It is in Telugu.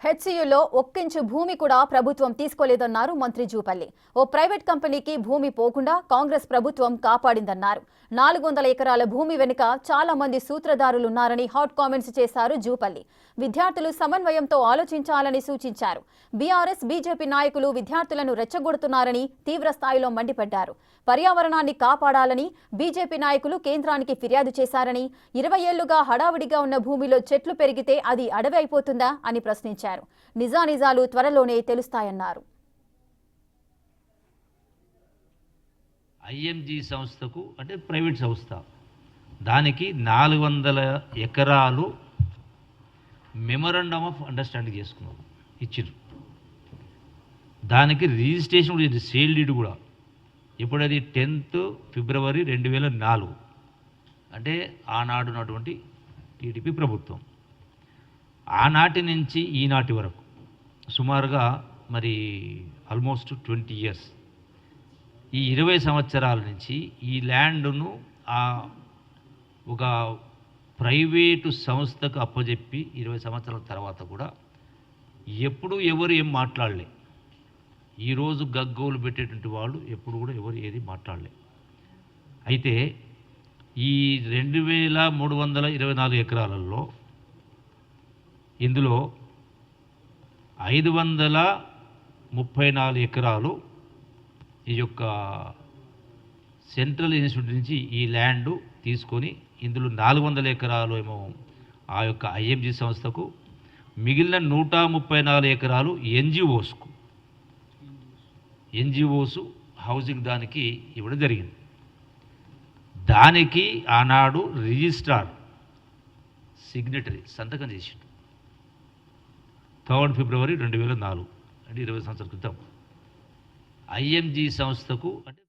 హెచ్సియులో ఒక్కించు భూమి కూడా ప్రభుత్వం తీసుకోలేదన్నారు మంత్రి జూపల్లి. ఓ ప్రైవేట్ కంపెనీకి భూమి పోకుండా కాంగ్రెస్ ప్రభుత్వం కాపాడిందన్నారు. 400 ఎకరాల భూమి వెనుక చాలా మంది సూత్రధారులున్నారని హాట్ కామెంట్స్ చేశారు జూపల్లి. విద్యార్థులు సమన్వయంతో ఆలోచించాలని సూచించారు. బీఆర్ఎస్ బీజేపీ నాయకులు విద్యార్థులను రెచ్చగొడుతున్నారని తీవ్ర స్థాయిలో మండిపడ్డారు. పర్యావరణాన్ని కాపాడాలని బీజేపీ నాయకులు కేంద్రానికి ఫిర్యాదు చేశారని, 20 ఏళ్లుగా హడావిడిగా ఉన్న భూమిలో చెట్లు పెరిగితే అది అడవి అయిపోతుందా అని ప్రశ్నించారు. నిజానిజాలు త్వరలోనే తెలుస్తాయన్నారు. ఐఎంజీ సంస్థకు అంటే ప్రైవేట్ సంస్థ దానికి 400 ఎకరాలు మెమోరాండమ్ ఆఫ్ అండర్స్టాండింగ్ చేసుకున్నారు, ఇచ్చారు. దానికి రిజిస్ట్రేషన్ కూడా, సేల్ డీడ్ కూడా. ఇప్పుడు అది 10th ఫిబ్రవరి 2004, అంటే ఆనాడున్నటువంటి టీడీపీ ప్రభుత్వం. ఆనాటి నుంచి ఈనాటి వరకు సుమారుగా మరి ఆల్మోస్ట్ 20 ఇయర్స్, ఈ 20 సంవత్సరాల నుంచి ఈ ల్యాండ్ను ఒక ప్రైవేటు సంస్థకు అప్పజెప్పి 20 సంవత్సరాల తర్వాత కూడా ఎప్పుడు ఎవరు ఏం మాట్లాడలే. ఈరోజు గగ్గోలు పెట్టేటువంటి వాళ్ళు ఎప్పుడు కూడా ఎవరు ఏది మాట్లాడలే. అయితే ఈ 2324 ఎకరాలలో ఇందులో 534 ఎకరాలు ఈ యొక్క సెంట్రల్ ఇన్స్టిట్యూట్ నుంచి ఈ ల్యాండ్ తీసుకొని, ఇందులో 400 ఎకరాలు ఏమో ఆ యొక్క ఐఎంజీ సంస్థకు, మిగిలిన 134 ఎకరాలు ఎన్జిఓస్ హౌసింగ్ దానికి ఇవ్వడం జరిగింది. దానికి ఆనాడు రిజిస్ట్రార్ సిగ్నేటరీ సంతకం చేసిండు 3rd ఫిబ్రవరి 2004, అంటే 20 సంవత్సరాల క్రితం. ఐఎంజీ సంస్థకు అంటే